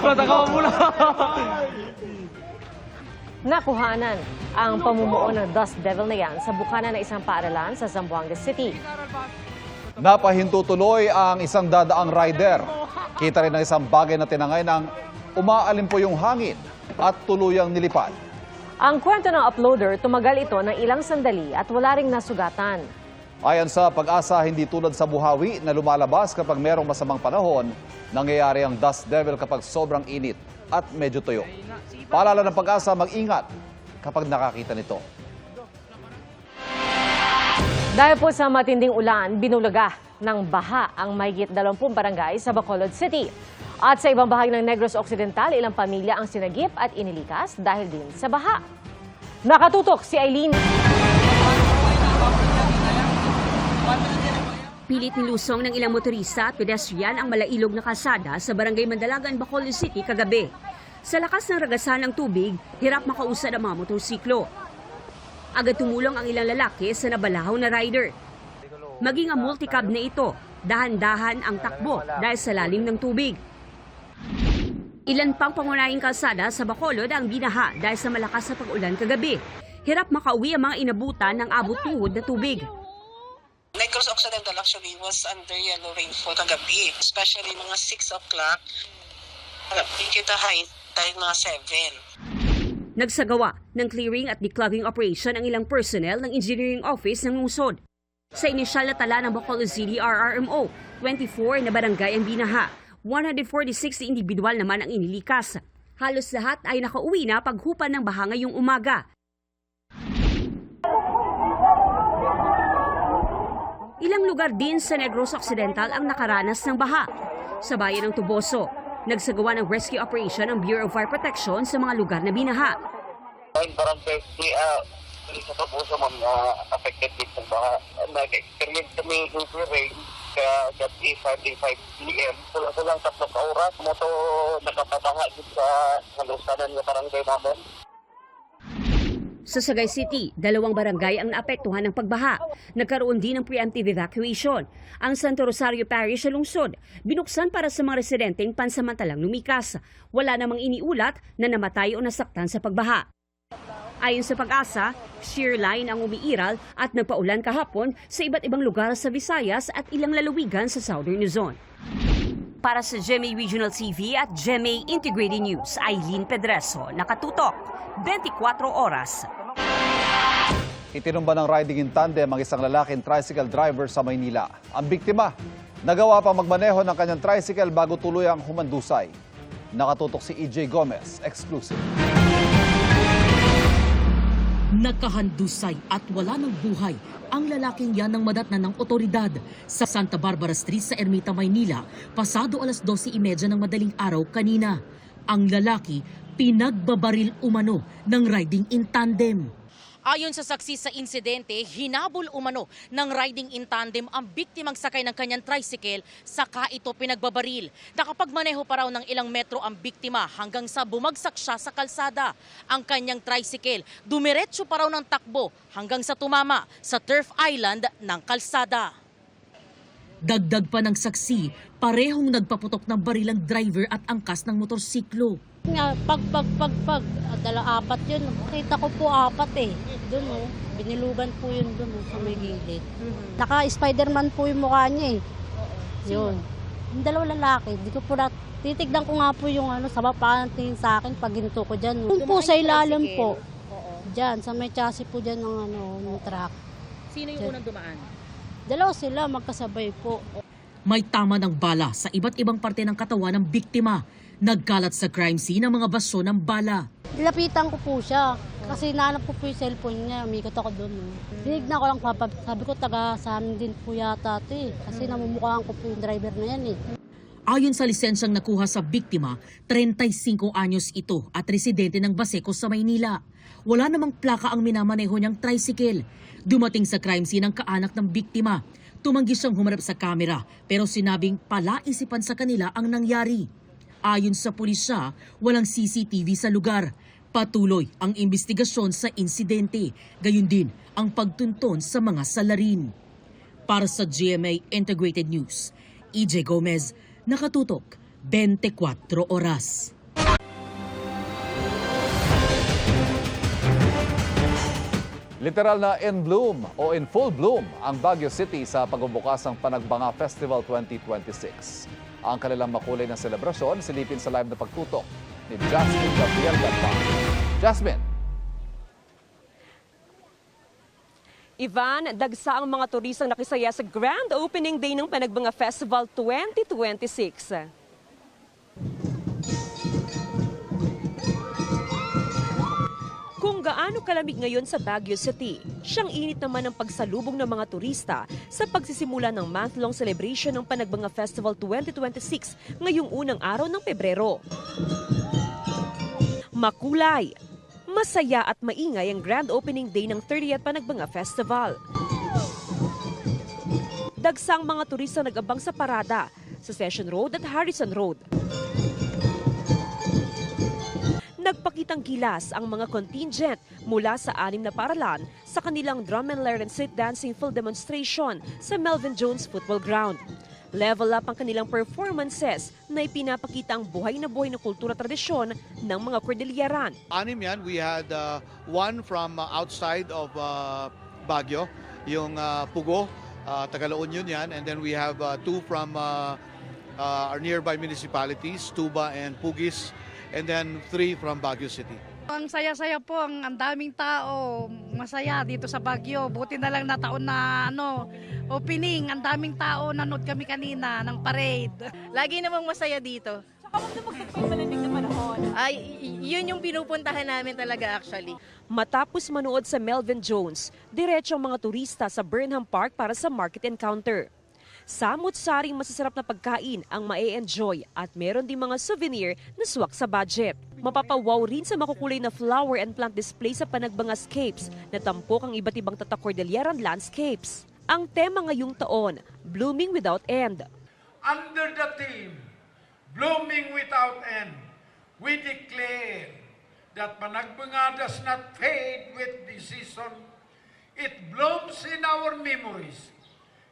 Natakaw muna. Nakuhanan ang pamumuo ng Dust Devil na yan sa bukana ng isang paaralan sa Zamboanga City. Napahinto tuloy ang isang dadaang rider. Kita rin ang isang bagay na tinangay ng umaalin po yung hangin at tuluyang nilipad. Ang kwento ng uploader, tumagal ito ng ilang sandali at wala ring nasugatan. Ayon sa Pag-asa, hindi tulad sa buhawi na lumalabas kapag merong masamang panahon, nangyayari ang Dust Devil kapag sobrang init at medyo tuyo. Paalala ng Pag-asa, mag-ingat kapag nakakita nito. Dahil po sa matinding ulan, binulaga ng baha ang mahigit 20 barangay sa Bacolod City. At sa ibang bahagi ng Negros Occidental, ilang pamilya ang sinagip at inilikas dahil din sa baha. Nakatutok si Eileen. Pilit nilusong ng ilang motorista at pedestrian ang malailog na kalsada sa Barangay Mandalagan, Bacolod City kagabi. Sa lakas ng ragasan ng tubig, hirap makausad ang mga motorsiklo. Agad tumulong ang ilang lalaki sa nabalahaw na rider. Maging ang multicab na ito, dahan-dahan ang takbo dahil sa lalim ng tubig. Ilan pang pangunahing kalsada sa Bacolod ang binaha dahil sa malakas na pag-ulan kagabi. Hirap makauwi ang mga inabutan ng abot-tuhod na tubig. Negros Occidental actually was under yellow rainfall kagabi, especially mga 6 o'clock. Kita high dahil mga 7. Nagsagawa ng clearing at declogging operation ang ilang personnel ng engineering office ng lungsod. Sa inisyal na tala ng Bacolod City RRMO, 24 na barangay ang binaha, 146 na individual naman ang inilikas. Halos lahat ay nakauwi na paghupan ng baha ngayong umaga. Ilang lugar din sa Negros Occidental ang nakaranas ng baha. Sa bayan ng Tuboso, nagsagawa ng rescue operation ang Bureau of Fire Protection sa mga lugar na binaha. Ang barangay sa Tuboso, affected din sa baha. Nag-experience kami heavy rain kaya gabi 5 p.m. Kulang 3 oras. Moto nakapabaha din sa halusanan ng barangay namin. Sa Sagay City, 2 barangay ang naapektuhan ng pagbaha. Nagkaroon din ng preemptive evacuation. Ang Santo Rosario Parish sa lungsod, binuksan para sa mga residenteng pansamantalang lumikas. Wala namang iniulat na namatay o nasaktan sa pagbaha. Ayon sa Pag-asa, shear line ang umiiral at nagpaulan kahapon sa iba't ibang lugar sa Visayas at ilang lalawigan sa Southern Luzon. Para sa GMA Regional TV at GMA Integrated News, Eileen Pedreso, nakatutok, 24 oras. Itinumba ng riding in tandem ang isang lalaking tricycle driver sa Maynila. Ang biktima, nagawa pa magmaneho ng kanyang tricycle bago tuluyang humandusay. Nakatutok si EJ Gomez, exclusive. Nakahandusay at wala ng buhay ang lalaking yan ng madatna ng otoridad sa Santa Barbara Street sa Ermita, Maynila, pasado alas 12:30 ng madaling araw kanina. Ang lalaki pinagbabaril umano ng riding in tandem. Ayon sa saksi sa insidente, hinabol umano ng riding in tandem ang biktimang sakay ng kanyang tricycle, saka ito pinagbabaril. Nakapagmaneho pa raw ng ilang metro ang biktima hanggang sa bumagsak siya sa kalsada. Ang kanyang tricycle, dumiretso pa raw ng takbo hanggang sa tumama sa turf island ng kalsada. Dagdag pa ng saksi, parehong nagpaputok ng baril ang driver at angkas ng motorsiklo. Pag, apat yun. Kita ko po 4 eh. Doon oh, binilugan po yun doon oh, sa may gilid. Naka-Spiderman po yung mukha niya eh. Yun. Yung 2 lalaki, di ko po titignan ko nga po yung sa baba ng tingin sa akin pag ginto ko dyan. Doon po sa ilalim po. Dyan, sa may chassis po dyan ng truck. Sino yung unang dumaan? 2 sila, magkasabay po. May tama ng bala sa iba't ibang parte ng katawan ng biktima. Nagkalat sa crime scene ang mga baso ng bala. Lapitan ko po siya kasi nahanap ko po yung cellphone niya. Umikot ako doon. Binignan ko lang, sabi ko taga sa amin din po yata ito eh. Kasi namumukhaan ko po yung driver na yan eh. Ayon sa lisensyang nakuha sa biktima, 35 anyos ito at residente ng Baseco sa Maynila. Wala namang plaka ang minamaneho niyang tricycle. Dumating sa crime scene ang kaanak ng biktima. Tumanggi siyang humarap sa kamera pero sinabing palaisipan sa kanila ang nangyari. Ayon sa pulisya, walang CCTV sa lugar. Patuloy ang investigasyon sa insidente, gayon din ang pagtunton sa mga salarin. Para sa GMA Integrated News, EJ Gomez, nakatutok 24 oras. Literal na in bloom o in full bloom ang Baguio City sa pagbubukas ng Panagbanga Festival 2026. Ang kanilang makulay na selebrasyon silipin sa live na pagtutok ni Jasmine Gabriel Galvan. Jasmine! Ivan, dagsa ang mga turistang nakisaya sa grand opening day ng Panagbanga Festival 2026. Kung gaano kalamig ngayon sa Baguio City, siyang init naman ang pagsalubong ng mga turista sa pagsisimula ng month-long celebration ng Panagbanga Festival 2026 ngayong unang araw ng Pebrero. Makulay, masaya at maingay ang grand opening day ng 30th Panagbanga Festival. Dagsang mga turista nag-abang sa parada sa Session Road at Harrison Road. Nagpakitang gilas ang mga contingent mula sa 6 na paralan sa kanilang drum and lyre and street dancing full demonstration sa Melvin Jones Football Ground. Level up ang kanilang performances na ipinapakita ang buhay na kultura tradisyon ng mga Cordilleran. 6 yan. We had one from outside of Baguio, yung Pugo, Taga La Union yan. And then we have 2 from our nearby municipalities, Tuba and Pugis. And then 3 from Baguio City. Ang saya-saya po, ang daming tao, masaya dito sa Baguio. Buti na lang na taon na opening, ang daming tao, nanood kami kanina ng parade. Lagi namang masaya dito. Saka magpapagpapay malamig na panahon. Ay, yun yung pinupuntahan namin talaga actually. Matapos manood sa Melvin Jones, diretso ang mga turista sa Burnham Park para sa market encounter. Samut-saring masasarap na pagkain ang mae-enjoy at meron din mga souvenir na swak sa budget. Mapapawaw rin sa makukulay na flower and plant display sa Panagbanga Scapes na tampok ang iba't ibang Cordilleran landscapes. Ang tema ngayong taon, Blooming Without End. Under the theme, Blooming Without End, we declare that Panagbanga does not fade with the season. It blooms in our memories,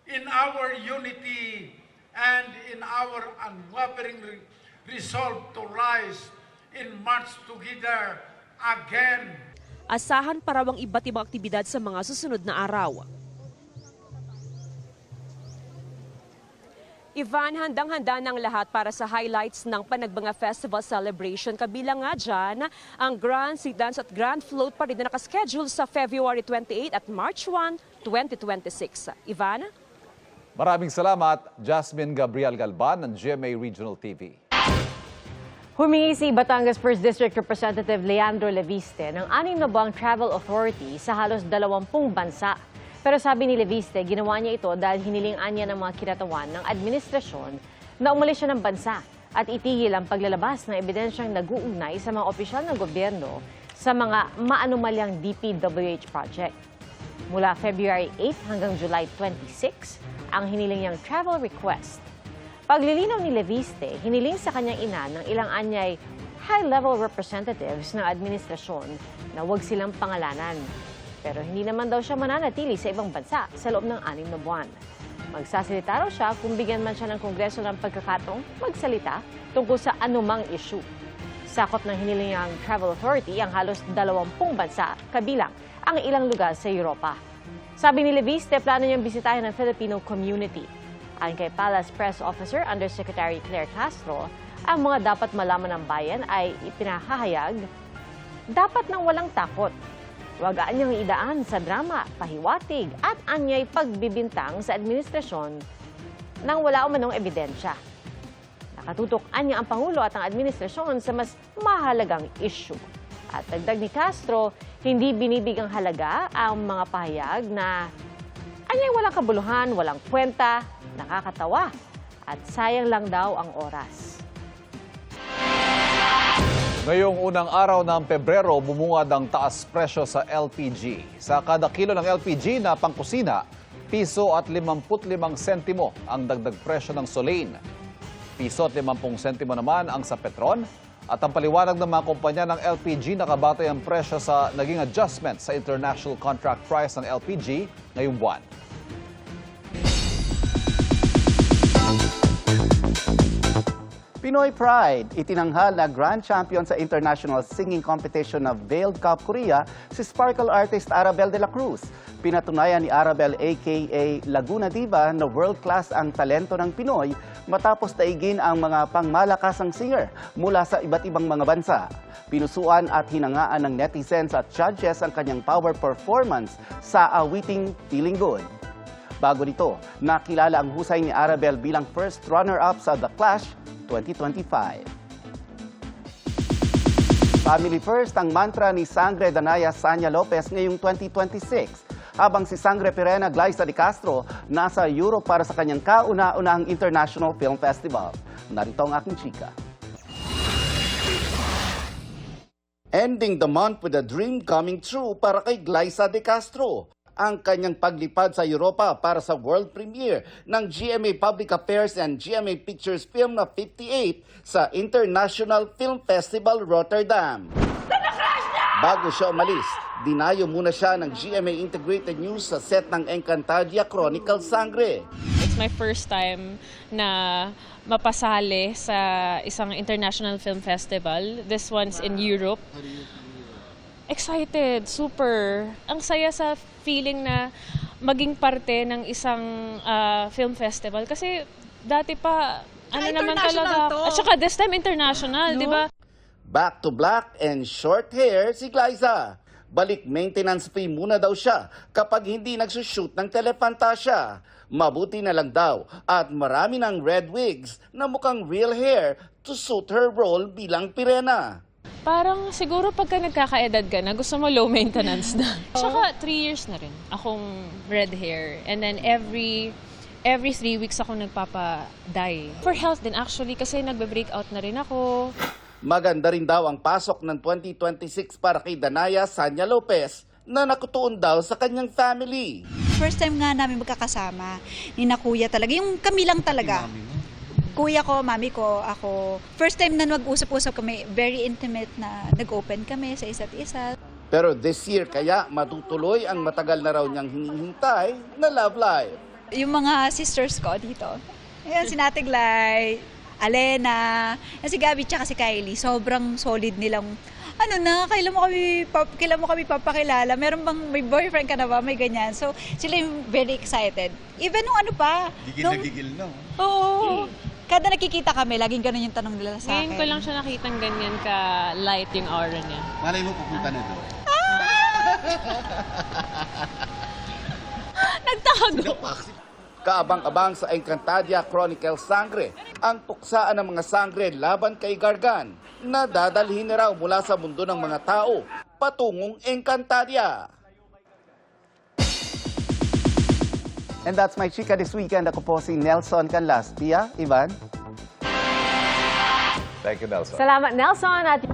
in our unity, and in our unwavering resolve to rise in march together again. Asahan pa raw ang iba't ibang aktibidad sa mga susunod na araw. Ivan, handang-handa ng lahat para sa highlights ng Panagbanga Festival celebration. Kabilang nga dyan, ang Grand Street Dance at Grand Float pa rin na nakaschedule sa February 28 at March 1, 2026. Ivan? Maraming salamat, Jasmine Gabriel Galvan ng GMA Regional TV. Humingi si Batangas 1st District Representative Leandro Leviste ng 6 na buwang travel authority sa halos 20 bansa. Pero sabi ni Leviste, ginawa niya ito dahil hinilingan niya ng mga kinatawan ng administrasyon na umalis siya ng bansa at itigil ang paglalabas ng ebidensyang nag-uugnay sa mga opisyal ng gobyerno sa mga maanumalyang DPWH project. Mula February 8 hanggang July 26, ang hiniling niyang travel request. Paglilinaw ni Leviste, hiniling sa kanyang ina ng ilang anyay high-level representatives ng administrasyon na huwag silang pangalanan. Pero hindi naman daw siya mananatili sa ibang bansa sa loob ng 6 na buwan. Magsasalita raw siya kung bigyan man siya ng Kongreso ng pagkakataong magsalita tungkol sa anumang issue. Sakop ng hiniling niyang travel authority ang halos 20 bansa, kabilang ang ilang lugar sa Europa. Sabi ni Leviste, plano niyang bisitahin ang Filipino community. Ayon kay Palace Press Officer Undersecretary Claire Castro, ang mga dapat malaman ng bayan ay ipinahahayag dapat nang walang takot. Huwag anyang idaan sa drama, pahiwatig at anyay pagbibintang sa administrasyon nang wala umanong ebidensya. Nakatutok anya ang Pangulo at ang administrasyon sa mas mahalagang issue. At dagdag ni Castro, hindi binibigang halaga ang mga pahayag na anyay walang kabuluhan, walang kwenta, nakakatawa at sayang lang daw ang oras. Ngayong unang araw ng Pebrero, bumungad ang taas presyo sa LPG. Sa kada kilo ng LPG na pangkusina, piso at 55 sentimo ang dagdag presyo ng Solein. Piso at 50 sentimo naman ang sa Petron. At ang paliwanag ng mga kumpanya ng LPG, nakabatay ang presyo sa naging adjustment sa international contract price ng LPG ngayong buwan. Pinoy Pride, itinanghal na Grand Champion sa International Singing Competition ng Veiled Cup Korea si sparkle artist Arabel de la Cruz. Pinatunayan ni Arabel aka Laguna Diva na world-class ang talento ng Pinoy matapos daigin ang mga pangmalakasang singer mula sa iba't ibang mga bansa. Pinusuan at hinangaan ng netizens at judges ang kanyang power performance sa awiting Feeling Good. Bago nito, nakilala ang husay ni Arabel bilang first runner-up sa The Clash 2025. Family first ang mantra ni Sangre Danaya Sanya Lopez ngayong 2026. Habang si Sangre Pirena Glyza de Castro nasa Europe para sa kanyang kauna-unahang International Film Festival. Narito ang aking chika. Ending the month with a dream coming true para kay Glyza de Castro. Ang kanyang paglipad sa Europa para sa world premiere ng GMA Public Affairs and GMA Pictures Film na 58 sa International Film Festival Rotterdam. Bago siya umalis, dinayo muna siya ng GMA Integrated News sa set ng Encantadia Chronicle Sangre. It's my first time na mapasali sa isang international film festival. This one's in Europe. Excited, super. Ang saya sa feeling na maging parte ng isang film festival. Kasi dati pa, ano naman talaga. At saka this time international, no? Di ba? Back to black and short hair si Glyza. Balik maintenance fee muna daw siya kapag hindi nagsushoot ng Telefantasia. Mabuti na lang daw at marami ng red wigs na mukhang real hair to suit her role bilang Pirena. Parang siguro pagka nagkakaedad ka na, gusto mo low maintenance na. Tsaka 3 years na rin akong red hair. And then every 3 weeks ako nagpapa-dye. For health din actually kasi nagbe-breakout na rin ako. Maganda rin daw ang pasok ng 2026 para kay Danaya Sanya Lopez na nakutuon daw sa kanyang family. First time nga namin magkakasama ni na kuya talaga. Yung kami lang talaga. Kuya ko, mami ko, ako. First time na mag-usap-usap kami, very intimate na nag-open kami sa isa't isa. Pero this year kaya matutuloy ang matagal na raw niyang hinihintay na love life. Yung mga sisters ko dito, ayan, si Nate Glay, Alena, si Gabi tsaka si Kylie, sobrang solid nilang, ano na, kailan mo kami papakilala, meron bang, may boyfriend ka na ba, may ganyan. So, sila yung very excited. Even nung ano pa. Gigil na. Oo. Kada nakikita kami, laging ganun yung tanong nila sa akin. Ngayon ko lang siya nakitang ganyan ka-light yung aura niya. Malay mo pupunta na doon. Nagtago! Kaabang-abang sa Encantadia Chronicle Sangre, ang puksaan ng mga sangre laban kay Gargan na dadalhin na raw mula sa mundo ng mga tao patungong Encantadia. And that's my chika this weekend. Ako po si Nelson Canlas. Pia, Ivan? Thank you, Nelson. Salamat, Nelson. At